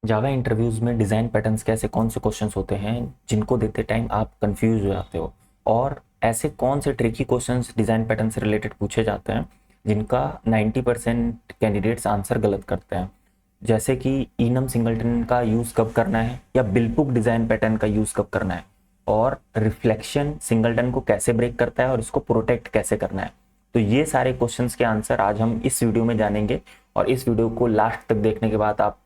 जावा interviews में design patterns के ऐसे कौन से क्वेश्चंस होते हैं जिनको देते टाइम आप कंफ्यूज हो जाते हो, और ऐसे कौन से ट्रिकी क्वेश्चंस डिज़ाइन पैटर्न से रिलेटेड पूछे जाते हैं जिनका 90% कैंडिडेट्स आंसर गलत करते हैं। जैसे कि इनम सिंगलटन का यूज़ कब करना है, या बिल्पुक डिज़ाइन पैटर्न का यूज़ कब करना है, और रिफ्लेक्शन सिंगलटन को कैसे ब्रेक करता है और इसको प्रोटेक्ट कैसे करना है। तो ये सारे क्वेश्चंस के आंसर आज हम इस वीडियो में जानेंगे, और इस वीडियो को लास्ट तक देखने के बाद आप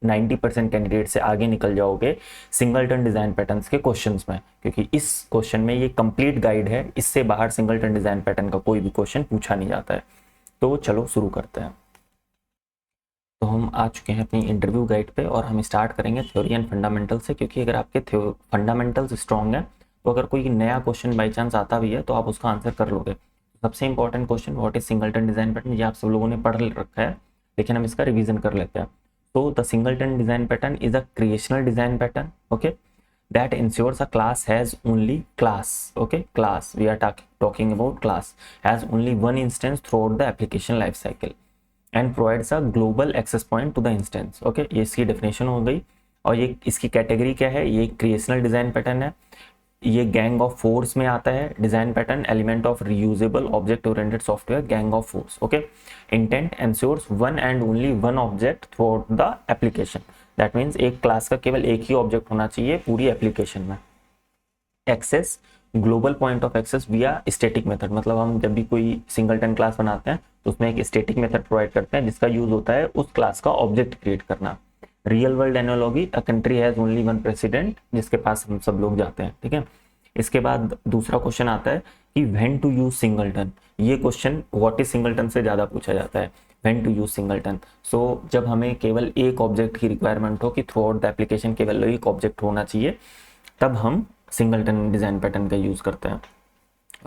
90% कैंडिडेट से आगे निकल जाओगे सिंगलटन डिज़ाइन पैटर्न्स के क्वेश्चंस में, क्योंकि इस क्वेश्चन में ये कंप्लीट गाइड है। इससे बाहर सिंगलटन डिज़ाइन पैटर्न का कोई भी क्वेश्चन पूछा नहीं जाता है। तो चलो शुरू करते हैं। तो हम आ चुके हैं अपनी इंटरव्यू गाइड पे, और हम स्टार्ट करेंगे थ्योरी एंड फंडामेंटल से, क्योंकि अगर आपके फंडामेंटल्स स्ट्रॉन्ग है तो अगर कोई नया क्वेश्चन बाई चांस आता भी है तो आप उसका आंसर कर लोगे। सबसे important question, what is singleton design pattern, ये आप सब लोगों ने पढ़ रखा है, लेकिन हम इसका रिवीजन कर लेते हैं। So the singleton design pattern is a creational design pattern, okay, that ensures a class has only class, okay, class, we are talking about class, has only one instance throughout the application life cycle and provides a global access point to the instance, okay। ये इसकी definition हो गई। और ये इसकी category क्या है, ये क्रिएशनल डिज़ाइन पैटर्न है। ये गैंग ऑफ फोर्स में आता है design pattern, element of reusable object oriented software, gang of force, okay. Intent ensures one and only one object through out the application, that means एक class का केवल एक ही object होना चाहिए पूरी एप्लीकेशन में। Access, global point of access via static method, मतलब हम जब भी कोई सिंगलटन क्लास बनाते हैं तो उसमें एक स्टैटिक मेथड प्रोवाइड करते हैं जिसका यूज होता है उस क्लास का ऑब्जेक्ट क्रिएट करना। Real world analogy, a country has only one president, जिसके पास हम सब लोग जाते हैं, ठीक है। इसके बाद दूसरा क्वेश्चन आता है कि व्हेन टू यूज सिंगलटन। ये क्वेश्चन व्हाट इज सिंगलटन से ज़्यादा पूछा जाता है, व्हेन टू यूज सिंगलटन। सो जब हमें केवल एक ऑब्जेक्ट की रिक्वायरमेंट हो कि थ्रू आउट द एप्लीकेशन केवल एक ऑब्जेक्ट होना चाहिए, तब हम सिंगलटन डिज़ाइन पैटर्न का यूज़ करते हैं,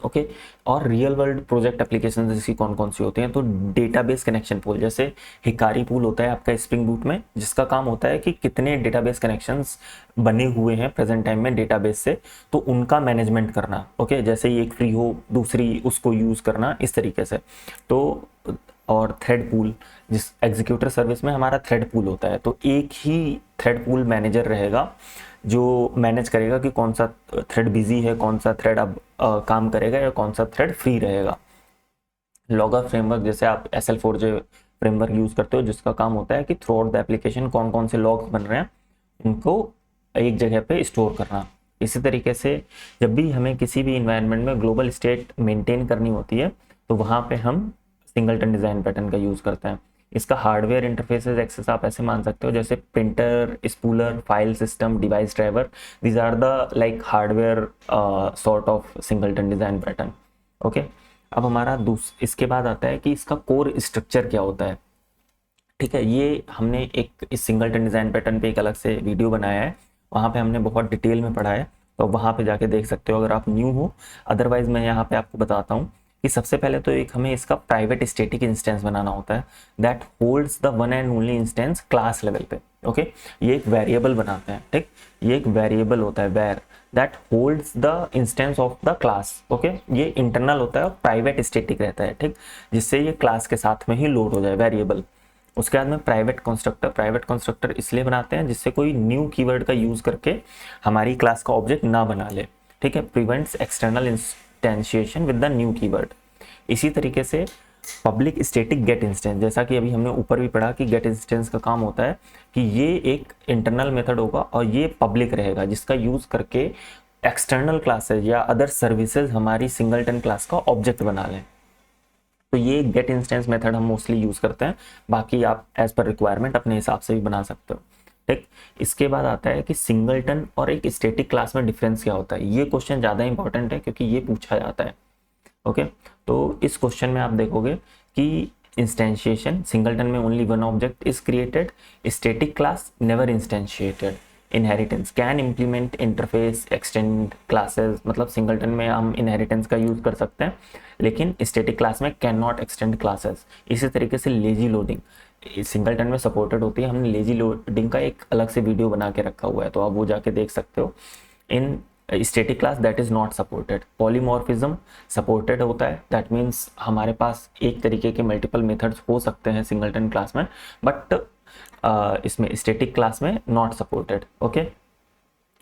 ओके। और रियल वर्ल्ड प्रोजेक्ट एप्लीकेशन जैसी कौन कौन सी होती हैं, तो डेटाबेस कनेक्शन पूल, जैसे हिकारी पूल होता है आपका स्प्रिंग बूट में, जिसका काम होता है कि कितने डेटाबेस कनेक्शंस बने हुए हैं प्रेजेंट टाइम में डेटाबेस से, तो उनका मैनेजमेंट करना, ओके। जैसे ही एक फ्री हो दूसरी उसको यूज़ करना, इस तरीके से। तो और थ्रेड पूल, जिस एग्जीक्यूटर सर्विस में हमारा थ्रेड पूल होता है, तो एक ही थ्रेड पूल मैनेजर रहेगा जो मैनेज करेगा कि कौन सा थ्रेड बिजी है, कौन सा थ्रेड अब काम करेगा, या कौन सा थ्रेड फ्री रहेगा। लॉगर फ्रेमवर्क, जैसे आप SL4J फ्रेमवर्क यूज़ करते हो, जिसका काम होता है कि थ्रू आउट द एप्लीकेशन कौन कौन से लॉग्स बन रहे हैं उनको एक जगह पे स्टोर करना। इसी तरीके से जब भी हमें किसी भी इन्वायरमेंट में ग्लोबल स्टेट मेंटेन करनी होती है तो वहाँ पे हम सिंगलटन डिज़ाइन पैटर्न का यूज़ करते हैं। इसका हार्डवेयर इंटरफेसेस एक्सेस आप ऐसे मान सकते हो, जैसे printer, spooler, file system, device driver, these are the like hardware sort of singleton design pattern, okay. अब हमारा इसके बाद आता है कि इसका कोर स्ट्रक्चर क्या होता है, ठीक है। ये हमने एक इस सिंगलटन डिज़ाइन पैटर्न पे एक अलग से वीडियो बनाया है, वहाँ पे हमने बहुत डिटेल में पढ़ा है, तो वहाँ पे जाके देख सकते हो अगर आप न्यू हो। अदरवाइज मैं यहाँ पे आपको बताता हूँ कि सबसे पहले तो एक हमें इसका प्राइवेट स्टैटिक इंस्टेंस बनाना होता है, that holds the one and only instance class level पे, ओके। ये एक वेरिएबल बनाते हैं, ठीक। ये एक वेरिएबल होता है where, that holds the instance of the class, okay. ये इंटरनल होता है और प्राइवेट स्टैटिक रहता है, ठीक, जिससे ये क्लास के साथ में ही लोड हो जाए वेरिएबल। उसके बाद में प्राइवेट कंस्ट्रक्टर इसलिए बनाते हैं जिससे कोई न्यू कीवर्ड का यूज़ करके हमारी क्लास का ऑब्जेक्ट ना बना ले, ठीक है। Prevents external instantiation with the new keyword. इसी तरीके से पब्लिक स्टैटिक गेट इंस्टेंस, जैसा कि अभी हमने ऊपर भी पढ़ा कि गेट इंस्टेंस का काम होता है कि ये एक इंटरनल मेथड होगा और ये पब्लिक रहेगा, जिसका यूज़ करके एक्सटर्नल क्लासेज या अदर सर्विसेज हमारी सिंगलटन क्लास का ऑब्जेक्ट बना लें। तो ये गेट इंस्टेंस मेथड हम मोस्टली यूज़ करते हैं, बाकी आप एज पर रिक्वायरमेंट अपने हिसाब से भी बना सकते हो, ठीक। इसके बाद आता है कि सिंगलटन और एक स्टैटिक क्लास में डिफरेंस क्या होता है। ये क्वेश्चन ज़्यादा इंपॉर्टेंट है क्योंकि ये पूछा जाता है, ओके। तो इस क्वेश्चन में आप देखोगे कि इंस्टेंशिएशन, सिंगलटन में only one object is created, static class never instantiated. Inheritance, can implement interface extend classes, मतलब सिंगलटन में हम इनहेरिटेंस का यूज़ कर सकते हैं लेकिन स्टैटिक क्लास में कैन नॉट एक्सटेंड क्लासेस। इसी तरीके से लेजी लोडिंग सिंगलटन में सपोर्टेड होती है, हमने लेजी लोडिंग का एक अलग से वीडियो बना के रखा हुआ है, तो आप वो जाके देख सकते हो। इन static class that is not supported. Polymorphism supported होता है, दैट मीन्स हमारे पास एक तरीके के मल्टीपल मेथड्स हो सकते हैं सिंगलटन क्लास में, बट इसमें स्टैटिक क्लास में नॉट सपोर्टेड। ओके,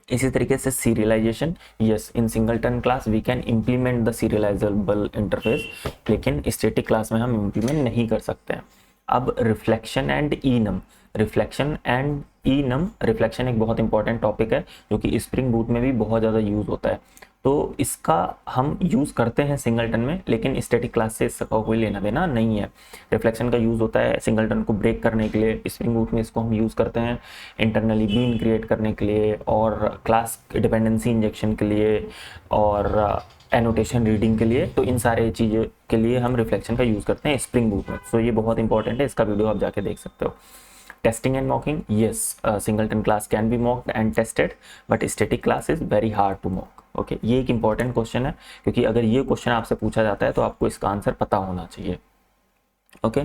इसी तरीके से serialization, yes in singleton class we can implement the serializable interface, लेकिन स्टैटिक क्लास में हम इम्प्लीमेंट नहीं कर सकते हैं। अब reflection and enum, reflection and enum, reflection एक बहुत इंपॉर्टेंट टॉपिक है जो कि स्प्रिंग बूट में भी बहुत ज़्यादा यूज़ होता है। तो इसका हम यूज़ करते हैं सिंगलटन में, लेकिन स्टैटिक क्लास से इसका कोई लेना देना नहीं है। रिफ्लेक्शन का यूज़ होता है सिंगलटन को ब्रेक करने के लिए, स्प्रिंग बूट में इसको हम यूज़ करते हैं इंटरनली बीन क्रिएट करने के लिए, और क्लास डिपेंडेंसी इंजेक्शन के लिए, और एनोटेशन रीडिंग के लिए। तो इन सारे चीज़ों के लिए हम रिफ्लेक्शन का यूज़ करते हैं स्प्रिंग बूट में। सो ये बहुत इंपॉर्टेंट है, इसका वीडियो आप जाके देख सकते हो। Testing and mocking, yes, singleton class can be mocked and tested, but static class is very hard to mock. Okay, ये एक इंपॉर्टेंट क्वेश्चन है, क्योंकि अगर ये क्वेश्चन आपसे पूछा जाता है तो आपको इसका आंसर पता होना चाहिए। ओके,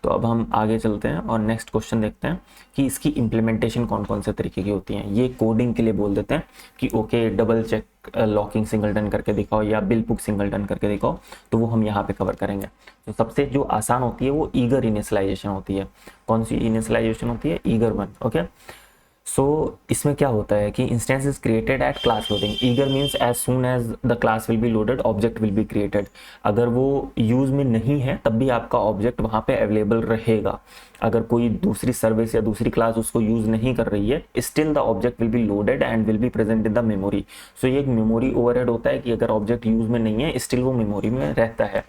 तो अब हम आगे चलते हैं और नेक्स्ट क्वेश्चन देखते हैं कि इसकी इम्प्लीमेंटेशन कौन कौन से तरीके की होती हैं। ये कोडिंग के लिए बोल देते हैं कि okay double check locking singleton करके दिखाओ या बिल बुक सिंगलटन करके दिखाओ, तो वो हम यहाँ पे कवर करेंगे। तो सबसे जो आसान होती है वो ईगर इनिशियलाइजेशन होती है। कौन सी इनिशियलाइजेशन होती है? Eager one. ओके, सो इसमें क्या होता है कि instance is created at class loading. Eager means as soon as the class will be loaded object will be created. अगर वो यूज में नहीं है तब भी आपका ऑब्जेक्ट वहाँ पे अवेलेबल रहेगा। अगर कोई दूसरी सर्विस या दूसरी क्लास उसको यूज नहीं कर रही है, still the object will be loaded and will be present in the memory. So ये एक मेमोरी ओवरहेड होता है कि अगर ऑब्जेक्ट यूज में नहीं है स्टिल वो मेमोरी में रहता है।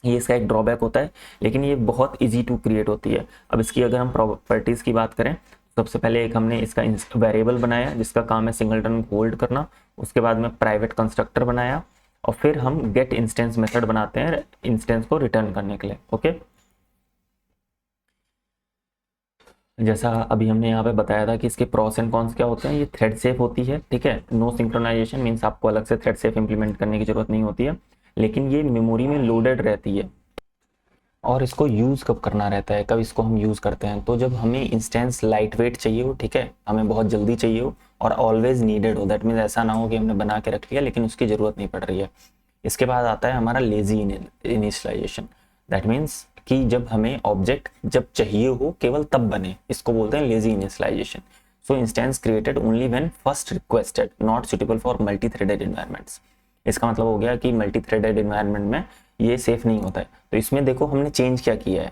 ये इसका एक ड्रॉबैक होता है, लेकिन ये बहुत इजी टू क्रिएट होती है। अब इसकी अगर हम प्रॉपर्टीज की बात करें, सबसे पहले एक हमने इसका वेरिएबल बनाया जिसका काम है सिंगलटन को होल्ड करना। उसके बाद में प्राइवेट कंस्ट्रक्टर बनाया, और फिर हम गेट इंस्टेंस मेथड बनाते हैं इंस्टेंस को रिटर्न करने के लिए। ओके, जैसा अभी हमने यहाँ पे बताया था कि इसके प्रॉस एंड कॉन्स क्या होते हैं। ये थ्रेड सेफ होती है, ठीक है। नो सिंक्रोनाइजेशन मीन्स आपको अलग से थ्रेड सेफ इंप्लीमेंट करने की जरूरत नहीं होती है, लेकिन ये मेमोरी में लोडेड रहती है। और इसको यूज़ कब करना रहता है, कब इसको हम यूज़ करते हैं? तो जब हमें इंस्टेंस लाइट वेट चाहिए हो, ठीक है, हमें बहुत जल्दी चाहिए हो और ऑलवेज नीडेड हो। दैट मीन्स ऐसा ना हो कि हमने बना के रख लिया लेकिन उसकी ज़रूरत नहीं पड़ रही है। इसके बाद आता है हमारा लेजी इनिशियलाइजेशन। दैट मीन्स कि जब हमें ऑब्जेक्ट जब चाहिए हो केवल तब बने, इसको बोलते हैं lazy initialization. So instance created only when first requested, not suitable for multi threaded environments. इसका मतलब हो गया कि मल्टी थ्रेडेड इन्वायरमेंट में ये सेफ नहीं होता है। तो इसमें देखो हमने चेंज क्या किया है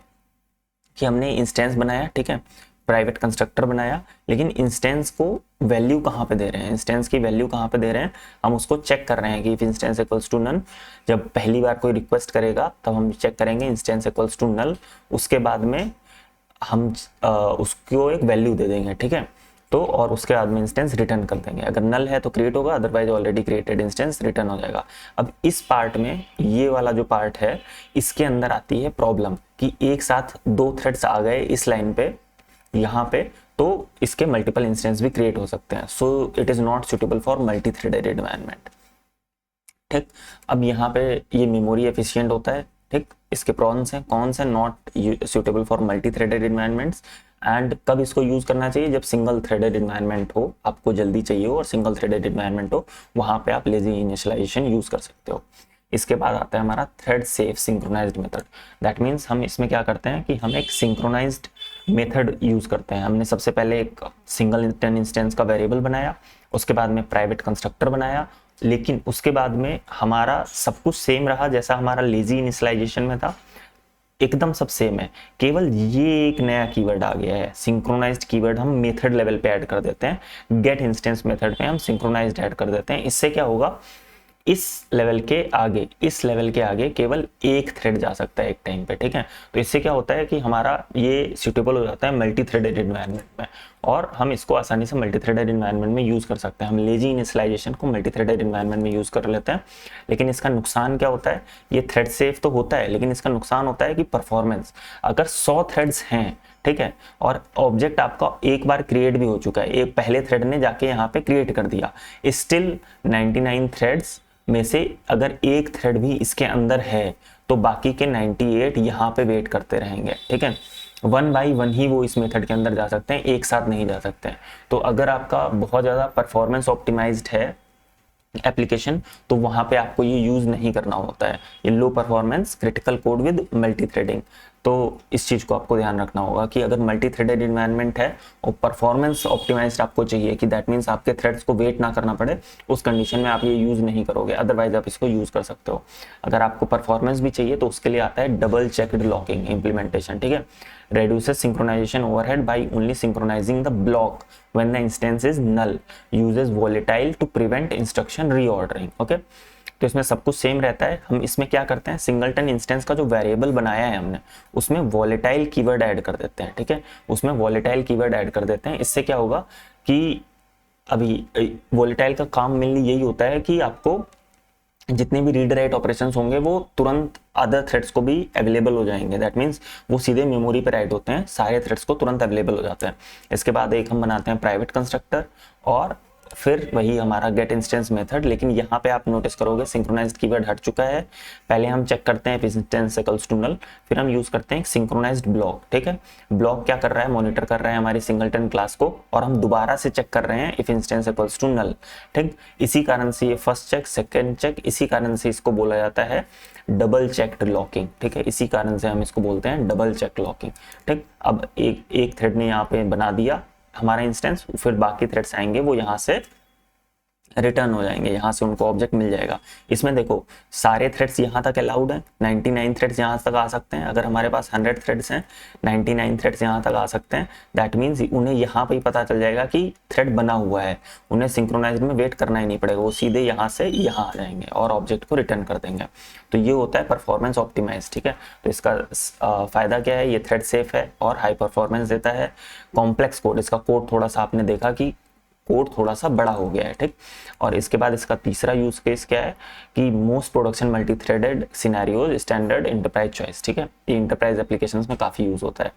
कि हमने इंस्टेंस बनाया, ठीक है, प्राइवेट कंस्ट्रक्टर बनाया, लेकिन इंस्टेंस को वैल्यू कहाँ पे दे रहे हैं, इंस्टेंस की वैल्यू कहाँ पे दे रहे हैं, हम उसको चेक कर रहे हैं कि if instance equals to none. जब पहली बार कोई रिक्वेस्ट करेगा तब हम चेक करेंगे इंस्टेंस इक्वल्स टू नल, उसके बाद में हम उसको एक वैल्यू दे देंगे, ठीक है। तो और उसके बाद में इंस्टेंस रिटर्न कर देंगे। अगर नल है तो क्रिएट होगा, otherwise already created instance return हो जाएगा। अब इस पार्ट में, ये वाला जो पार्ट है, इसके अंदर आती है प्रॉब्लम कि एक साथ दो थ्रेड्स आ गए इस लाइन पे, यहाँ पे, तो इसके मल्टीपल इंस्टेंस भी क्रिएट हो सकते हैं। So it is not suitable for multi threaded environment, ठीक। अब यहाँ पे ये मेमोरी एफिशिएंट होता है, ठीक। इसके प्रॉन्स हैं, कौन से? Not suitable for multi threaded environments. And कब इसको यूज करना चाहिए? जब सिंगल थ्रेडेड एनवायरनमेंट हो, आपको जल्दी चाहिए हो और सिंगल थ्रेडेड एनवायरनमेंट हो, वहां पे आप लेजी इनिशियलाइजेशन यूज कर सकते हो। इसके बाद आता है हमारा thread safe synchronized method. That means हम इसमें क्या करते हैं कि हम एक सिंक्रोनाइज्ड मेथड यूज करते हैं। हमने सबसे पहले एक सिंगल इंस्टेंस का वेरिएबल बनाया, उसके बाद में प्राइवेट कंस्ट्रक्टर बनाया, लेकिन उसके बाद में हमारा सब कुछ सेम रहा जैसा हमारा लेजी इनिशियलाइजेशन में था, एकदम सब सेम है। केवल ये एक नया कीवर्ड आ गया है, सिंक्रोनाइज्ड कीवर्ड हम मेथड लेवल पे ऐड कर देते हैं। गेट इंस्टेंस मेथड में हम सिंक्रोनाइज्ड ऐड कर देते हैं। इससे क्या होगा, इस लेवल के आगे केवल एक थ्रेड जा सकता है एक टाइम पे, ठीक है। तो इससे क्या होता है कि हमारा ये सूटेबल हो जाता है मल्टी थ्रेडेड एनवायरनमेंट में, और हम इसको आसानी से मल्टी थ्रेडेड एनवायरनमेंट में यूज़ कर सकते हैं। हम लेजी इनिशियलाइजेशन को मल्टी थ्रेडेड एनवायरनमेंट में यूज़ कर लेते हैं, लेकिन इसका नुकसान क्या होता है? ये थ्रेड सेफ तो होता है, लेकिन इसका नुकसान होता है कि परफॉर्मेंस। अगर 100 थ्रेड्स हैं, ठीक है, और ऑब्जेक्ट आपका एक बार क्रिएट भी हो चुका है, एक पहले थ्रेड ने जाके यहाँ पे क्रिएट कर दिया, स्टिल 99 थ्रेड्स में से अगर एक थ्रेड भी इसके अंदर है तो बाकी के 98 यहाँ पे वेट करते रहेंगे, ठीक है। 1 बाई 1 ही वो इस मेथड के अंदर जा सकते हैं, एक साथ नहीं जा सकते हैं। तो अगर आपका बहुत ज़्यादा परफॉर्मेंस ऑप्टिमाइज्ड है एप्लीकेशन, तो वहाँ पे आपको ये यूज़ नहीं करना होता है, ये low performance critical code with multi threading. तो इस चीज़ को आपको ध्यान रखना होगा कि अगर मल्टी थ्रेडेड इन्वायरमेंट है और परफॉर्मेंस ऑप्टिमाइज्ड आपको चाहिए, कि दैट मीन्स आपके थ्रेड्स को वेट ना करना पड़े, उस कंडीशन में आप ये यूज़ नहीं करोगे, अदरवाइज आप इसको यूज़ कर सकते हो। अगर आपको परफॉर्मेंस भी चाहिए तो उसके लिए आता है डबल चेक्ड लॉकिंग इम्प्लीमेंटेशन, ठीक है। reduces synchronization overhead by only synchronizing the block when the instance is null, uses volatile to prevent instruction reordering, okay। तो इसमें सब कुछ सेम रहता है। हम इसमें क्या करते हैं, सिंगलटन इंस्टेंस का जो वेरिएबल बनाया है हमने, उसमें वॉलेटाइल कीवर्ड ऐड कर देते हैं, ठीक है। उसमें वॉलेटाइल कीवर्ड ऐड कर देते हैं। इससे क्या होगा कि अभी वॉलेटाइल का काम मेनली यही होता है कि आपको जितने भी रीड राइट ऑपरेशंस होंगे वो तुरंत अदर थ्रेड्स को भी अवेलेबल हो जाएंगे। दैट मीन्स वो सीधे मेमोरी पे राइट होते हैं, सारे थ्रेड्स को तुरंत अवेलेबल हो जाते हैं। इसके बाद एक हम बनाते हैं प्राइवेट कंस्ट्रक्टर और फिर वही हमारा गेट इंस्टेंस मेथड। लेकिन यहाँ पे आप नोटिस करोगे सिंक्रोनाइज्ड कीवर्ड हट चुका है। पहले हम चेक करते हैं if instance equals to null, फिर हम यूज करते हैं सिंक्रोनाइज्ड ब्लॉक, ठीक है। ब्लॉक क्या कर रहा है, मॉनिटर कर रहा है हमारी सिंगलटन क्लास को, और हम दोबारा से चेक कर रहे हैं if instance equals to null, ठीक। इसी कारण से ये फर्स्ट चेक सेकंड चेक, इसी कारण से इसको बोला जाता है डबल चेक्ड लॉकिंग, ठीक है। इसी कारण से हम इसको बोलते हैं डबल चेक लॉकिंग, ठीक। अब एक थ्रेड ने यहाँ पे बना दिया हमारा इंस्टेंस, फिर बाकी थ्रेड्स आएंगे वो यहाँ से रिटर्न हो जाएंगे, यहाँ से उनको ऑब्जेक्ट मिल जाएगा। इसमें देखो सारे थ्रेड्स यहाँ तक अलाउड हैं, 99 थ्रेड्स यहाँ तक आ सकते हैं। अगर हमारे पास 100 थ्रेड्स हैं, 99 थ्रेड्स यहाँ तक आ सकते हैं। दैट मीन्स उन्हें यहाँ पे ही पता चल जाएगा कि थ्रेड बना हुआ है, उन्हें सिंक्रोनाइज में वेट करना ही नहीं पड़ेगा, वो सीधे यहाँ से यहाँ आ जाएंगे और ऑब्जेक्ट को रिटर्न कर देंगे। तो ये होता है परफॉर्मेंस ऑप्टिमाइज, ठीक है। तो इसका फायदा क्या है, ये थ्रेड सेफ है और हाई परफॉर्मेंस देता है। कॉम्प्लेक्स कोड, इसका कोड थोड़ा सा आपने देखा कि कोड थोड़ा सा बड़ा हो गया है, ठीक। और इसके बाद इसका तीसरा यूज केस क्या है कि most production multi threaded scenarios standard enterprise choice, ठीक है। ये इंटरप्राइज एप्लीकेशंस में काफी यूज होता है।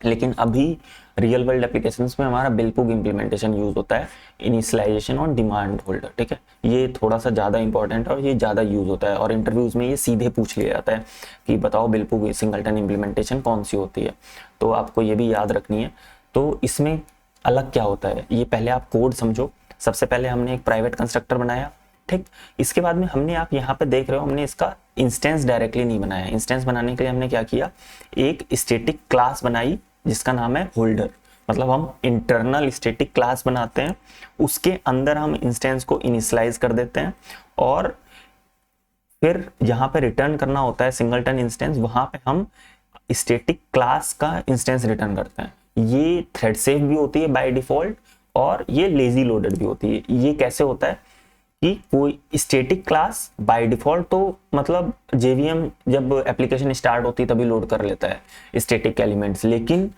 लेकिन अभी रियल वर्ल्ड एप्लीकेशंस में हमारा बिल्पुग इंप्लीमेंटेशन यूज होता है, इनिशियलाइजेशन ऑन डिमांड होल्डर, ठीक है। ये थोड़ा सा ज़्यादा इंपॉर्टेंट है और ये ज़्यादा यूज होता है, और इंटरव्यूज में ये सीधे पूछ लिया जाता है कि बताओ बिल्पुग सिंगलटन इंप्लीमेंटेशन कौन सी होती है। तो आपको ये भी याद रखनी है। तो इसमें अलग क्या होता है, ये पहले आप कोड समझो। सबसे पहले हमने एक प्राइवेट कंस्ट्रक्टर बनाया, ठीक। इसके बाद में हमने, आप यहाँ पे देख रहे हो, हमने इसका इंस्टेंस डायरेक्टली नहीं बनाया। इंस्टेंस बनाने के लिए हमने क्या किया, एक स्टैटिक क्लास बनाई जिसका नाम है होल्डर। मतलब हम इंटरनल स्टैटिक क्लास बनाते हैं, उसके अंदर हम इंस्टेंस को इनिशियलाइज कर देते हैं, और फिर जहाँ पे रिटर्न करना होता है सिंगलटन इंस्टेंस, वहां पे हम स्टैटिक क्लास का इंस्टेंस रिटर्न करते हैं। ये थ्रेड सेफ भी होती है बाय डिफॉल्ट, और ये लेजी लोडेड भी होती है। ये कैसे होता है कि कोई स्टैटिक क्लास बाय डिफॉल्ट, तो मतलब जेवीएम जब एप्लीकेशन स्टार्ट होती है तभी लोड कर लेता है स्टैटिक एलिमेंट्स, लेकिन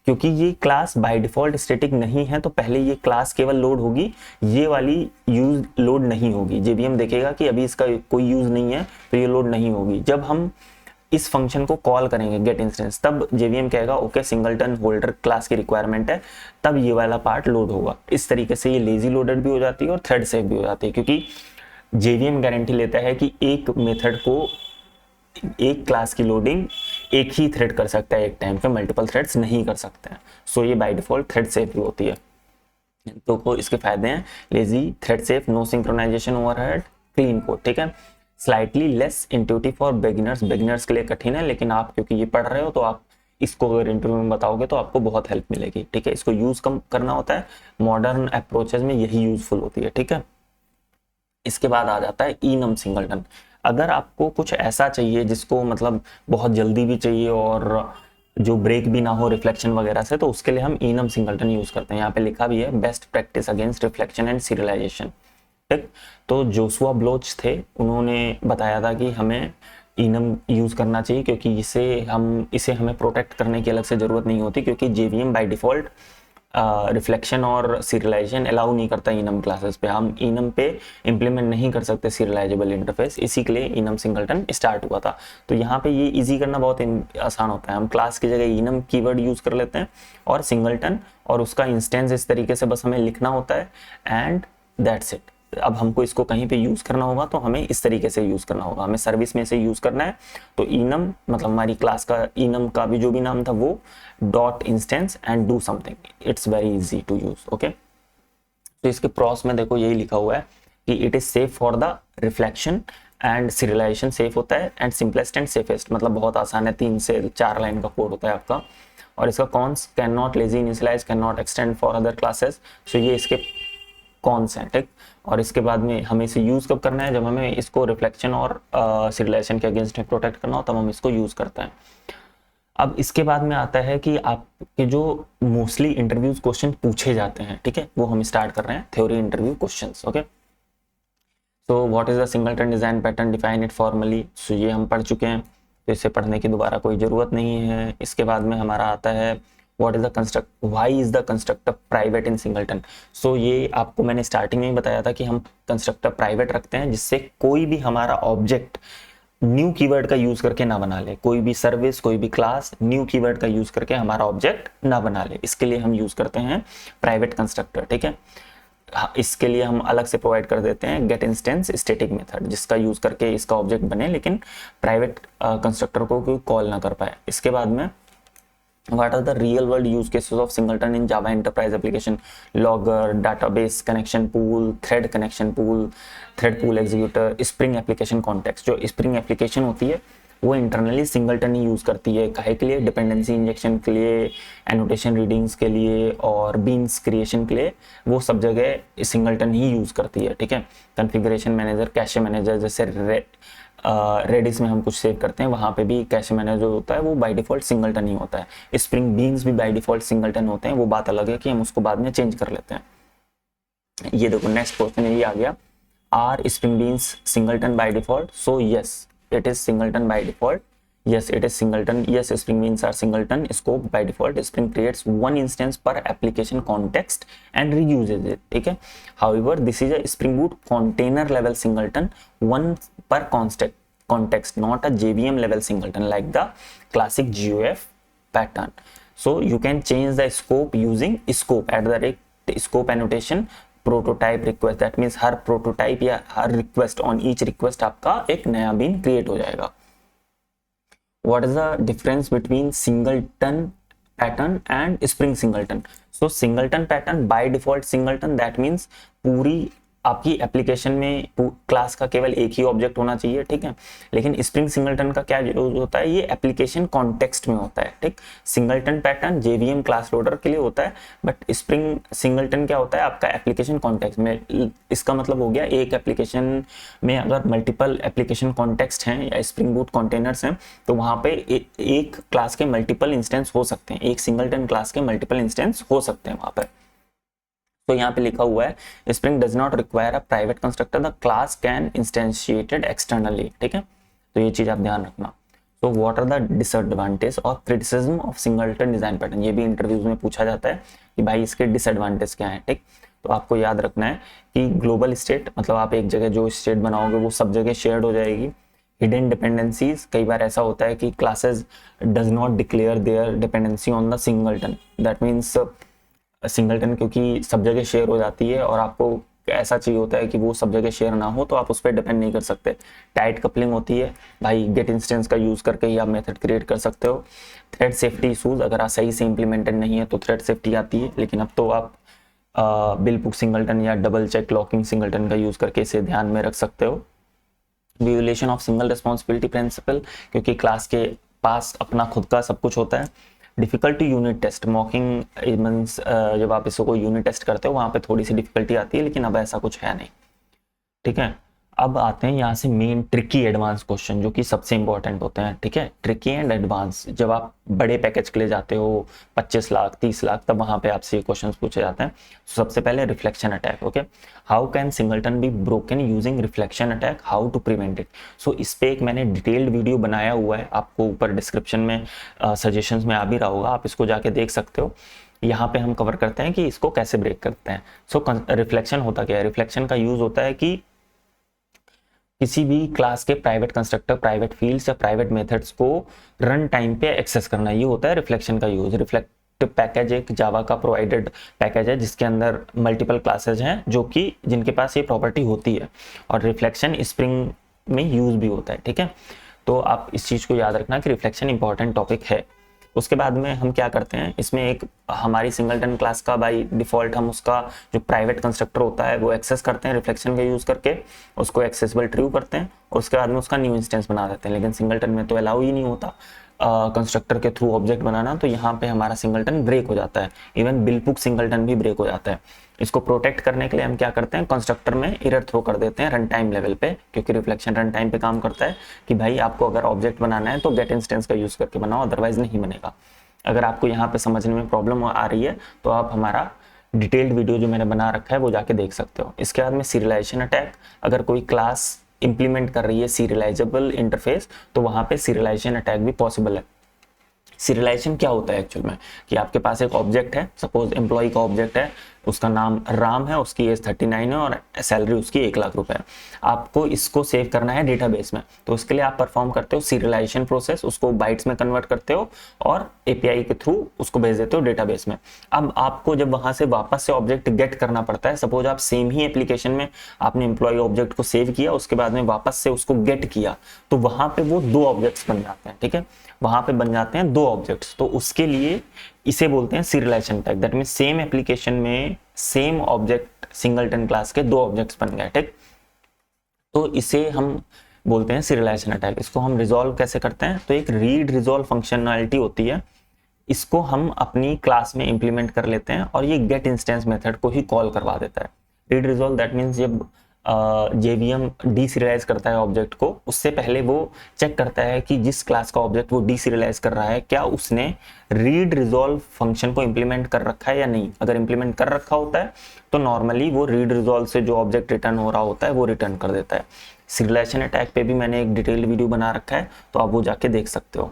क्योंकि ये क्लास बाय डिफॉल्ट स्टैटिक नहीं है तो पहले ये क्लास केवल लोड होगी, ये वाली यूज लोड नहीं होगी। जेवीएम देखेगा कि अभी इसका कोई यूज नहीं है तो ये लोड नहीं होगी। जब हम इस फंक्शन को कॉल करेंगे गेट इंस्टेंस, तब जेवीएम कहेगा ओके सिंगलटन होल्डर क्लास की रिक्वायरमेंट है, तब ये वाला पार्ट लोड होगा। इस तरीके से ये लेजी लोडेड भी हो जाती है और थ्रेड सेफ भी हो जाती है, क्योंकि जेवीएम गारंटी लेता है कि एक मेथड को, एक क्लास की लोडिंग एक ही थ्रेड कर सकता है एक टाइम पे, मल्टीपल थ्रेड्स नहीं कर सकते हैं। सो ये बाय डिफॉल्ट थ्रेड सेफ भी होती है। तो इसके फायदे हैं lazy, thread safe, no synchronization overhead, clean code, ठीक है। Slightly less intuitive for beginners, beginners के लिए कठिन है, लेकिन आप क्योंकि ये पढ़ रहे हो तो आप इसको अगर इंटरव्यू में बताओगे तो आपको बहुत हेल्प मिलेगी, ठीक है। इसको यूज कम करना होता है, मॉडर्न अप्रोचेस में यही यूजफुल होती है, ठीक है। इसके बाद आ जाता है इनम सिंगलटन। अगर आपको कुछ ऐसा चाहिए जिसको मतलब बहुत जल्दी भी चाहिए और जो ब्रेक भी ना हो रिफ्लेक्शन वगैरह से, तो उसके लिए हम इनम सिंगलटन यूज करते हैं। यहाँ पे लिखा भी है best practice against reflection and serialisation, ठीक। तो जोशुआ ब्लोच थे, उन्होंने बताया था कि हमें इनम यूज करना चाहिए क्योंकि इसे हमें प्रोटेक्ट करने की अलग से जरूरत नहीं होती, क्योंकि जेवीएम बाय डिफॉल्ट रिफ्लेक्शन और सीरियलाइजेशन अलाउ नहीं करता इनम क्लासेस पे। हम इनम पे इम्प्लीमेंट नहीं कर सकते सीरियलाइजेबल इंटरफेस, इसी के लिए इनम सिंगलटन स्टार्ट हुआ था। तो यहाँ पे ये इजी करना बहुत आसान होता है। हम क्लास की जगह इनम कीवर्ड यूज कर लेते हैं और सिंगलटन और उसका इंस्टेंस इस तरीके से बस हमें लिखना होता है, एंड दैट्स इट। अब हमको इसको कहीं पे यूज करना होगा तो हमें इस तरीके से यूज करना होगा, हमें सर्विस में से यूज करना है। तो इनम मतलब हमारी क्लास का इनम का भी जो भी नाम था वो dot instance and do something, it's very easy to use, okay. तो इसके प्रॉस में देखो यही लिखा हुआ है कि it is safe for the reflection and serialisation safe होता है, एंड सिंपलेस्ट एंड सेफेस्ट, मतलब बहुत आसान है, 3 से 4 लाइन का कोड होता है आपका। और इसका cons, can not lazy initialize, can not extend for other classes, so ये इसके कॉन्स हैं, ठीक। और इसके बाद में हमें इसे यूज़ कब करना है, जब हमें इसको रिफ्लेक्शन और सीरियलाइजेशन के अगेंस्ट में प्रोटेक्ट करना हो, तब हम इसको यूज़ करते हैं। अब इसके बाद में आता है कि आपके जो मोस्टली इंटरव्यूज क्वेश्चन पूछे जाते हैं, ठीक है, वो हम स्टार्ट कर रहे हैं, theory interview questions. Okay, so what is the singleton design pattern, define it formally, so ये हम पढ़ चुके हैं, तो इसे पढ़ने की दोबारा कोई ज़रूरत नहीं है। इसके बाद में हमारा आता है what is the construct, why is the constructor private in singleton. So ये आपको मैंने स्टार्टिंग में ही बताया था कि हम कंस्ट्रक्टर प्राइवेट रखते हैं जिससे कोई भी हमारा ऑब्जेक्ट न्यू कीवर्ड का यूज करके ना बना ले, कोई भी सर्विस, कोई भी क्लास न्यू कीवर्ड का यूज करके हमारा ऑब्जेक्ट ना बना ले, इसके लिए हम यूज करते हैं प्राइवेट कंस्ट्रक्टर, ठीक है। इसके लिए हम अलग से प्रोवाइड कर देते हैं गेट इंस्टेंस स्टैटिक मेथड, जिसका यूज करके इसका ऑब्जेक्ट बने लेकिन प्राइवेट कंस्ट्रक्टर को कोई कॉल ना कर पाए। इसके बाद में what are the real world use cases of singleton in Java enterprise application, logger, database connection pool, thread connection pool, thread pool executor, spring application context। जो spring application होती है वो इंटरनली सिंगलटन ही यूज करती है, काहे के लिए, dependency injection के लिए, एनोटेशन रीडिंग्स के लिए और बीन्स क्रिएशन के लिए, वो सब जगह सिंगलटन ही यूज करती है, ठीक है। कॉन्फ़िगरेशन मैनेजर, कैशे मैनेजर, जैसे रेडिस में हम कुछ सेव करते हैं, वहाँ पे भी कैशे मैनेजर होता है, वो बाय डिफॉल्ट सिंगलटन ही होता है। स्प्रिंग बीन्स भी बाय डिफॉल्ट सिंगलटन होते हैं, वो बात अलग है कि हम उसको बाद में चेंज कर लेते हैं। ये देखो नेक्स्ट क्वेश्चन ये आ गया, are spring beans singleton by default, so yes it is singleton by default, yes it is singleton, yes spring beans are singleton scope by default, spring creates one instance per application context and reuses it, ठीक है। however this is a spring boot container level singleton, one per context, not a JVM level singleton like the classic GOF pattern, so you can change the scope using scope at the rate scope annotation prototype request, that means her prototype या हर request, on each request आपका एक नया been create हो जाएगा। What is the difference between singleton pattern and spring singleton. So singleton pattern by default singleton, that means पूरी आपकी application में class का केवल एक ही ऑब्जेक्ट होना चाहिए, ठीक है। लेकिन स्प्रिंग सिंगलटन का क्या यूज होता है, ये एप्लीकेशन कॉन्टेक्स्ट में होता है, ठीक। Singleton pattern JVM class loader के लिए होता है, बट स्प्रिंग सिंगलटन क्या होता है आपका एप्लीकेशन कॉन्टेक्स्ट में। इसका मतलब हो गया एक एप्लीकेशन में अगर मल्टीपल एप्लीकेशन कॉन्टेक्स्ट हैं या स्प्रिंग बूट कंटेनर्स हैं, तो वहाँ पे एक क्लास के मल्टीपल इंस्टेंस हो सकते हैं, एक सिंगलटन क्लास के मल्टीपल इंस्टेंस हो सकते हैं वहाँ पर। तो यहाँ पे लिखा हुआ है spring does not require a private constructor, the class can instantiated externally, ठीक है। तो ये चीज आप ध्यान रखना। तो व्हाट आर द डिसएडवांटेज और criticism of singleton design pattern, ये भी इंटरव्यूज में पूछा जाता है कि भाई इसके डिसएडवांटेज क्या है, ठीक। तो आपको याद रखना है कि ग्लोबल स्टेट, मतलब आप एक जगह जो स्टेट बनाओगे वो सब जगह शेयर्ड हो जाएगी। हिडन डिपेंडेंसीज, कई बार ऐसा होता है कि classes does not declare there dependency on the singleton, that means singleton क्योंकि सब जगह शेयर हो जाती है और आपको ऐसा चाहिए होता है कि वो सब जगह शेयर ना हो, तो आप उस पर डिपेंड नहीं कर सकते। टाइट कपलिंग होती है, भाई गेट इंस्टेंस का यूज करके ही आप मेथड क्रिएट कर सकते हो। थ्रेड सेफ्टी इशूज, अगर आप सही से इंप्लीमेंटेड नहीं है तो थ्रेड सेफ्टी आती है, लेकिन अब तो आप बिल पुक सिंगलटन या डबल चेक लॉकिंग सिंगलटन का यूज करके इसे ध्यान में रख सकते हो। Violation of single responsibility principle, क्योंकि क्लास के पास अपना खुद का सब कुछ होता है। Difficulty unit test, mocking means जब आप इसको यूनिट टेस्ट करते हो वहाँ पे थोड़ी सी डिफिकल्टी आती है, लेकिन अब ऐसा कुछ है नहीं, ठीक है। अब आते हैं यहाँ से मेन ट्रिकी एडवांस क्वेश्चन जो कि सबसे इंपॉर्टेंट होते हैं, ठीक है। ट्रिकी एंड एडवांस, जब आप बड़े पैकेज के लिए जाते हो 25 लाख 30 लाख, तब वहाँ पे आपसे ये क्वेश्चन पूछे जाते हैं। सबसे पहले reflection attack, okay. How can singleton be broken using reflection attack, how to prevent it. So इस पे एक मैंने डिटेल्ड वीडियो बनाया हुआ है, आपको ऊपर डिस्क्रिप्शन में सजेशंस में आ भी रहा होगा, आप इसको जाके देख सकते हो। यहाँ पे हम कवर करते हैं कि इसको कैसे ब्रेक करते हैं। सो रिफ्लेक्शन होता क्या है, रिफ्लेक्शन का यूज होता है कि किसी भी क्लास के प्राइवेट कंस्ट्रक्टर, प्राइवेट फील्ड्स या प्राइवेट मेथड्स को रन टाइम पे एक्सेस करना, ये होता है रिफ्लेक्शन का यूज। रिफ्लेक्टिव पैकेज एक जावा का प्रोवाइडेड पैकेज है जिसके अंदर मल्टीपल क्लासेज हैं जो कि जिनके पास ये प्रॉपर्टी होती है, और रिफ्लेक्शन स्प्रिंग में यूज भी होता है, ठीक है। तो आप इस चीज को याद रखना कि रिफ्लेक्शन इंपॉर्टेंट टॉपिक है। उसके बाद में हम क्या करते हैं, इसमें एक हमारी सिंगलटन क्लास का बाय डिफॉल्ट हम उसका जो प्राइवेट कंस्ट्रक्टर होता है वो एक्सेस करते हैं रिफ्लेक्शन का यूज़ करके, उसको एक्सेसिबल ट्रू करते हैं और उसके बाद में उसका न्यू इंस्टेंस बना देते हैं। लेकिन सिंगलटन में तो अलाउ ही नहीं होता कंस्ट्रक्टर के थ्रू ऑब्जेक्ट बनाना, तो यहाँ पे हमारा सिंगलटन ब्रेक हो जाता है। इवन बिलपुक सिंगलटन भी ब्रेक हो जाता है। इसको प्रोटेक्ट करने के लिए हम क्या करते हैं, कंस्ट्रक्टर में एरर थ्रो कर देते हैं रन टाइम लेवल पे, क्योंकि रिफ्लेक्शन रन टाइम पे काम करता है कि भाई आपको अगर ऑब्जेक्ट बनाना है तो गेट इंस्टेंस का यूज़ करके बनाओ, अदरवाइज नहीं बनेगा। अगर आपको यहाँ पे समझने में प्रॉब्लम आ रही है तो आप हमारा डिटेल्ड वीडियो जो मैंने बना रखा है वो जाके देख सकते हो। इसके बाद में सीरियलाइजेशन अटैक, अगर कोई क्लास इंप्लीमेंट कर रही है सीरियलाइजेबल इंटरफेस तो वहाँ पे सीरियलाइजेशन अटैक भी पॉसिबल है। सीरियलाइजेशन क्या होता है एक्चुअल में, कि आपके पास एक ऑब्जेक्ट है, सपोज एम्प्लॉय का ऑब्जेक्ट है, उसका नाम राम है, उसकी एज 39 है और सैलरी उसकी 1,00,000 रुपए है। आपको इसको सेव करना है डेटाबेस में, तो उसके लिए आप परफॉर्म करते हो सीरियलाइजेशन प्रोसेस, उसको बाइट्स में कन्वर्ट करते हो और एपीआई के थ्रू उसको भेज देते हो डेटाबेस में। अब आपको जब वहां से वापस से ऑब्जेक्ट गेट करना पड़ता है, सपोज आप सेम ही एप्लीकेशन में आपने एम्प्लॉय ऑब्जेक्ट को सेव किया, उसके बाद में वापस से उसको गेट किया, तो वहां पे वो 2 ऑब्जेक्ट्स बन जाते हैं। ठीक है, वहां पे बन जाते हैं 2 ऑब्जेक्ट्स, तो उसके लिए इसे बोलते हैं serialisation attack. That mean same application में सेम ऑब्जेक्ट सिंगलटन क्लास के 2 ऑब्जेक्ट्स बन गए। ठीक, तो इसे हम बोलते हैं सीरियलाइजेशन अटैक। इसको हम रिजॉल्व कैसे करते हैं, तो एक रीड रिजॉल्व फंक्शनैलिटी होती है, इसको हम अपनी क्लास में इंप्लीमेंट कर लेते हैं और ये गेट इंस्टेंस मेथड को ही कॉल करवा देता है। रीड रिजॉल्व दैट मीन्स जब जेवीएम डीसीरियलाइज करता है ऑब्जेक्ट को, उससे पहले वो चेक करता है कि जिस क्लास का ऑब्जेक्ट वो डीसीरियलाइज कर रहा है क्या उसने रीड रिजॉल्व फंक्शन को इंप्लीमेंट कर रखा है या नहीं। अगर इंप्लीमेंट कर रखा होता है तो नॉर्मली वो रीड रिजॉल्व से जो ऑब्जेक्ट रिटर्न हो रहा होता है वो रिटर्न कर देता है। सीरियलाइजेशन अटैक पे भी मैंने एक डिटेल्ड वीडियो बना रखा है, तो आप वो जाके देख सकते हो।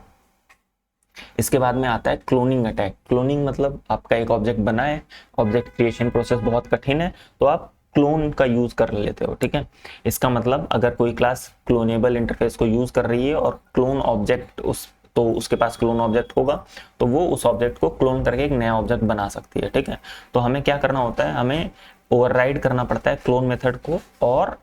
इसके बाद में आता है क्लोनिंग अटैक। क्लोनिंग मतलब आपका एक ऑब्जेक्ट बना है, ऑब्जेक्ट क्रिएशन प्रोसेस बहुत कठिन है, तो आप क्लोन का यूज कर लेते हो। ठीक है, इसका मतलब अगर कोई क्लास क्लोनेबल इंटरफेस को यूज कर रही है और क्लोन ऑब्जेक्ट तो उसके पास क्लोन ऑब्जेक्ट होगा तो वो उस ऑब्जेक्ट को क्लोन करके एक नया ऑब्जेक्ट बना सकती है। ठीक है, तो हमें क्या करना होता है, हमें ओवरराइड करना पड़ता है क्लोन मेथड को, और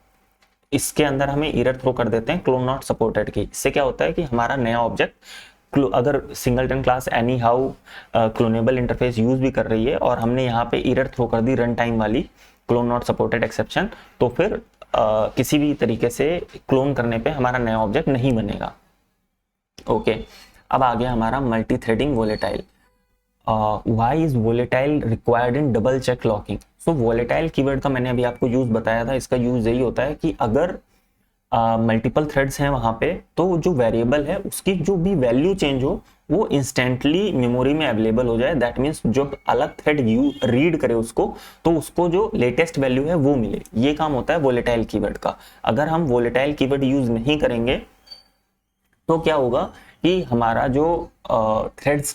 इसके अंदर हमें एरर थ्रो कर देते हैं क्लोन नॉट सपोर्टेड की। इससे क्या होता है कि हमारा नया ऑब्जेक्ट अगर singleton class any how clonable interface use भी कर रही है और हमने यहाँ पे एरर थ्रो कर दी रन टाइम वाली क्लोन नॉट सपोर्टेड एक्सेप्शन, तो फिर किसी भी तरीके से क्लोन करने पे हमारा नया ऑब्जेक्ट नहीं बनेगा। ओके, अब आ गया हमारा multi threading volatile. Why is volatile required in double check locking. So volatile keyword का मैंने अभी आपको यूज बताया था। इसका यूज यही होता है कि अगर मल्टीपल थ्रेड्स हैं वहां पे, तो जो वेरिएबल है उसकी जो भी वैल्यू चेंज हो वो इंस्टेंटली मेमोरी में अवेलेबल हो जाए। दैट मीन्स जब अलग थ्रेड रीड करे उसको, तो उसको जो लेटेस्ट वैल्यू है वो मिले। ये काम होता है वोलेटाइल कीवर्ड का। अगर हम वोलेटाइल कीवर्ड यूज नहीं करेंगे तो क्या होगा कि हमारा जो थ्रेड्स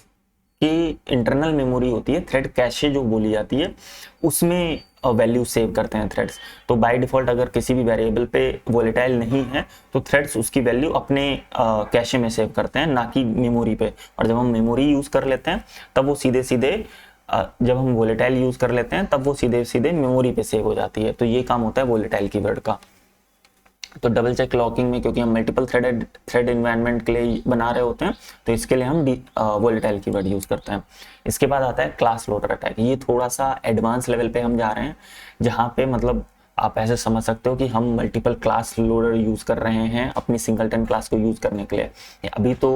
की इंटरनल मेमोरी होती है, थ्रेड कैशे जो बोली जाती है, उसमें वैल्यू सेव करते हैं थ्रेड्स। तो बाय डिफॉल्ट अगर किसी भी वेरिएबल पे वोलेटाइल नहीं है तो थ्रेड्स उसकी वैल्यू अपने कैशे में सेव करते हैं, ना कि मेमोरी पे। और जब हम मेमोरी यूज कर लेते हैं तब वो सीधे सीधे जब हम वोलेटाइल यूज कर लेते हैं तब वो सीधे सीधे मेमोरी पे सेव हो जाती है। तो ये काम होता है वोलेटाइल कीवर्ड का। तो डबल चेक लॉकिंग में क्योंकि हम मल्टीपल थ्रेड इन्वायरमेंट के लिए बना रहे होते हैं, तो इसके लिए हम वोलेटाइल कीवर्ड यूज करते हैं। इसके बाद आता है क्लास लोडर अटैक। ये थोड़ा सा एडवांस लेवल पे हम जा रहे हैं, जहाँ पे मतलब आप ऐसे समझ सकते हो कि हम मल्टीपल क्लास लोडर यूज कर रहे हैं अपनी सिंगलटन क्लास को यूज करने के लिए। अभी तो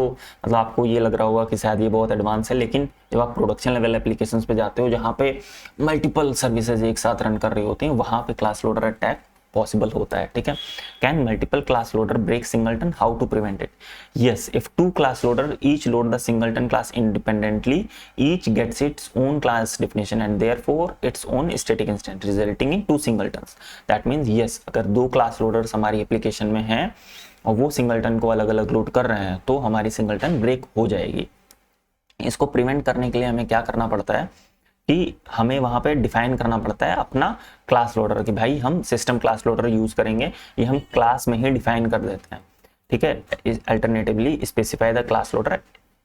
मतलब आपको ये लग रहा होगा कि शायद ये बहुत एडवांस है, लेकिन जब आप प्रोडक्शन लेवल एप्लीकेशंस पे जाते हो जहाँ पे मल्टीपल सर्विसेज एक साथ रन कर रही होती हैं, वहाँ पे क्लास लोडर अटैक पॉसिबल होता है। ठीक है, can multiple class loader break singleton, how to prevent it. Yes, if two class loader each load the singleton class independently, each gets its own क्लास definition and therefore its own static instance resulting in 2 singletons. That means yes, अगर 2 class loaders हमारी application में हैं और वो singleton को अलग अलग लोड कर रहे हैं तो हमारी सिंगलटन ब्रेक हो जाएगी। इसको प्रिवेंट करने के लिए हमें क्या करना पड़ता है कि हमें वहां पे डिफाइन करना पड़ता है अपना क्लास लोडर, कि भाई हम सिस्टम क्लास लोडर यूज करेंगे, ये हम क्लास में ही डिफाइन कर देते हैं। ठीक है, alternatively specify the class loader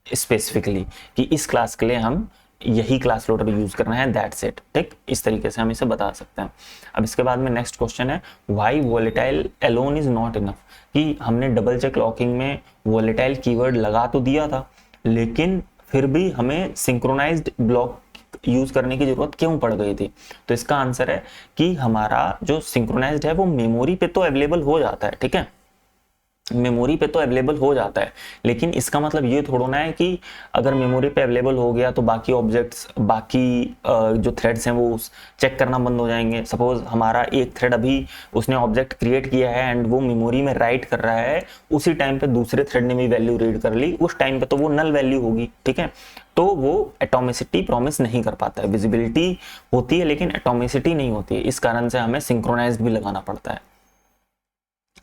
specifically, कि इस क्लास के लिए हम यही क्लास लोडर यूज करना है, दैट्स इट। ठीक, इस तरीके से हम इसे बता सकते हैं। अब इसके बाद में नेक्स्ट क्वेश्चन है why volatile alone is not enough. कि हमने डबल चेक लॉकिंग में वोलेटाइल कीवर्ड लगा तो दिया था, लेकिन फिर भी हमें सिंक्रोनाइज्ड ब्लॉक यूज करने की जरूरत क्यों पड़ गई थी? तो इसका आंसर है कि हमारा जो सिंक्रोनाइज्ड है वो मेमोरी पे तो अवेलेबल हो जाता है, ठीक है, मेमोरी पे तो अवेलेबल हो जाता है, लेकिन इसका मतलब ये थोड़ा ना है कि अगर मेमोरी पे अवेलेबल हो गया तो बाकी ऑब्जेक्ट्स, बाकी जो थ्रेड्स हैं वो चेक करना बंद हो जाएंगे। सपोज हमारा एक थ्रेड अभी उसने ऑब्जेक्ट क्रिएट किया है एंड वो मेमोरी में राइट कर रहा है, उसी टाइम पे दूसरे थ्रेड ने भी वैल्यू रीड कर ली, उस टाइम पे तो वो नल वैल्यू होगी, ठीक है, तो वो एटॉमिसिटी प्रॉमिस नहीं कर पाता है। विजिबिलिटी होती है लेकिन एटॉमिसिटी नहीं होती है, इस कारण से हमें सिंक्रोनाइज्ड भी लगाना पड़ता है।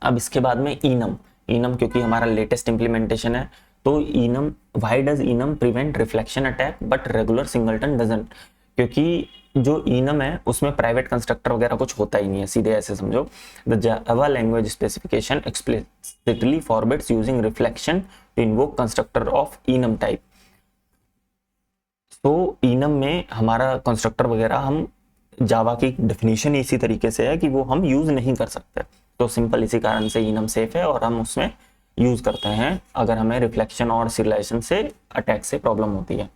अब इसके बाद में इनम, इनम क्योंकि हमारा लेटेस्ट इंप्लीमेंटेशन है, तो enum, why does enum prevent reflection attack but regular singleton doesn't? क्योंकि जो इनम है उसमें प्राइवेट कंस्ट्रक्टर वगैरह कुछ होता ही नहीं है, सीधे ऐसे समझो, the Java language specification explicitly forbids using reflection to invoke constructor of enum type. तो इनम में हमारा कंस्ट्रक्टर वगैरह, हम जावा की डेफिनेशन इसी तरीके से है कि वो हम यूज नहीं कर सकते, तो सिंपल इसी कारण से इनम सेफ है और हम उसमें यूज करते हैं अगर हमें रिफ्लेक्शन और सिरिलाइजेशन से अटैक से प्रॉब्लम होती है।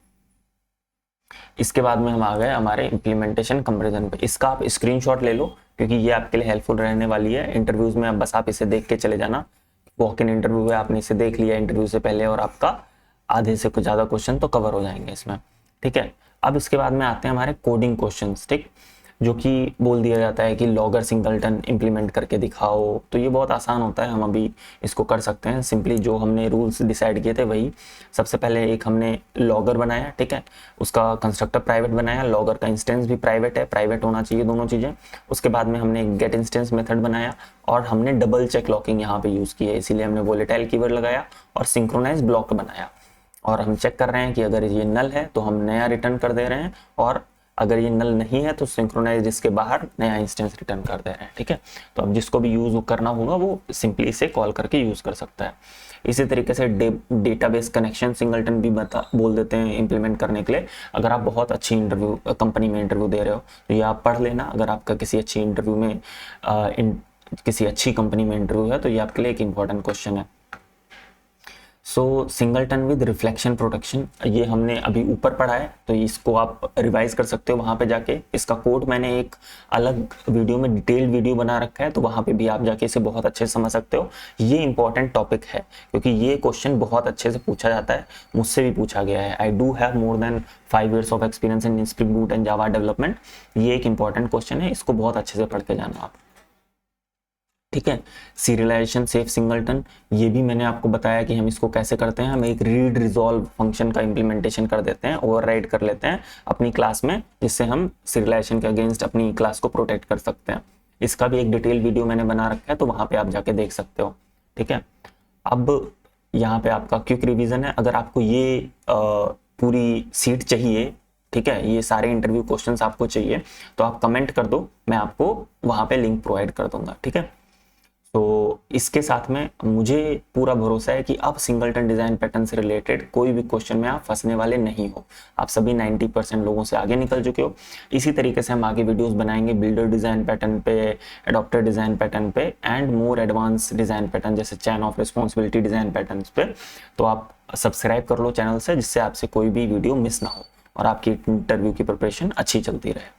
इसके बाद में हम आ गए हमारे इम्प्लीमेंटेशन कंपैरिजन पे। इसका आप स्क्रीनशॉट ले लो क्योंकि ये आपके लिए हेल्पफुल रहने वाली है इंटरव्यूज में। अब बस आप इसे देख के चले जाना, वॉक इन इंटरव्यू है, आपने इसे देख लिया इंटरव्यू से पहले और आपका आधे से कुछ ज़्यादा क्वेश्चन तो कवर हो जाएंगे इसमें, ठीक है। अब इसके बाद में आते हैं हमारे कोडिंग क्वेश्चंस, ठीक, जो कि बोल दिया जाता है कि लॉगर सिंगलटन इंप्लीमेंट करके दिखाओ, तो ये बहुत आसान होता है, हम अभी इसको कर सकते हैं। सिंपली जो हमने रूल्स डिसाइड किए थे वही, सबसे पहले एक हमने लॉगर बनाया, ठीक है, उसका कंस्ट्रक्टर प्राइवेट बनाया, लॉगर का इंस्टेंस भी प्राइवेट है, प्राइवेट होना चाहिए दोनों चीज़ें। उसके बाद में हमने गेट इंस्टेंस मेथड बनाया और हमने डबल चेक लॉकिंग यहाँ पे यूज़ की है, इसीलिए हमने वोलेटाइल कीवर्ड लगाया और सिंक्रोनाइज ब्लॉक बनाया। और हम चेक कर रहे हैं कि अगर ये नल है तो हम नया रिटर्न कर दे रहे हैं, और अगर ये नल नहीं है तो सिंक्रोनाइज इसके बाहर नया इंस्टेंस रिटर्न कर दे रहे हैं, ठीक है। तो अब जिसको भी यूज करना होगा वो सिंपली इसे कॉल करके यूज कर सकता है। इसी तरीके से डेटाबेस कनेक्शन सिंगलटन भी बोल देते हैं इंप्लीमेंट करने के लिए। अगर आप बहुत अच्छी इंटरव्यू कंपनी में इंटरव्यू दे रहे हो तो ये आप पढ़ लेना। अगर आपका किसी अच्छी इंटरव्यू में किसी अच्छी कंपनी में इंटरव्यू है तो ये आपके लिए एक इंपॉर्टेंट क्वेश्चन है। सो सिंगलटन विद रिफ्लेक्शन प्रोटेक्शन, ये हमने अभी ऊपर पढ़ा है तो इसको आप रिवाइज कर सकते हो वहाँ पे जाके। इसका कोड मैंने एक अलग वीडियो में डिटेल्ड वीडियो बना रखा है, तो वहाँ पे भी आप जाके इसे बहुत अच्छे से समझ सकते हो। ये इंपॉर्टेंट टॉपिक है क्योंकि ये क्वेश्चन बहुत अच्छे से पूछा जाता है, मुझसे भी पूछा गया है। I do have more than 5 years of experience in spring boot and Java development. ये एक इंपॉर्टेंट क्वेश्चन है, इसको बहुत अच्छे से पढ़ के जाना आप, ठीक है। सीरियलाइजेशन सेफ सिंगलटन, ये भी मैंने आपको बताया कि हम इसको कैसे करते हैं। हम एक रीड रिजॉल्व फंक्शन का इंप्लीमेंटेशन कर देते हैं, ओवरराइड कर लेते हैं अपनी क्लास में, जिससे हम सीरियलाइजेशन के अगेंस्ट अपनी क्लास को प्रोटेक्ट कर सकते हैं। इसका भी एक डिटेल वीडियो मैंने बना रखा है, तो वहां पे आप जाके देख सकते हो, ठीक है। अब यहाँ पे आपका क्विक रिवीजन है। अगर आपको ये पूरी सीट चाहिए, ठीक है, ये सारे इंटरव्यू क्वेश्चंस आपको चाहिए तो आप कमेंट कर दो, मैं आपको वहां पे लिंक प्रोवाइड कर दूंगा, ठीक है। तो इसके साथ में मुझे पूरा भरोसा है कि अब सिंगलटन डिजाइन पैटर्न से रिलेटेड कोई भी क्वेश्चन में आप फंसने वाले नहीं हो। आप सभी 90% लोगों से आगे निकल चुके हो। इसी तरीके से हम आगे वीडियोस बनाएंगे बिल्डर डिजाइन पैटर्न पे, एडॉप्टर डिजाइन पैटर्न पे and more advance design pattern जैसे chain of responsibility design pattern पे। तो आप सब्सक्राइब कर लो चैनल से, जिससे आपसे कोई भी वीडियो मिस ना हो और आपकी इंटरव्यू की प्रिपरेशन अच्छी चलती रहे।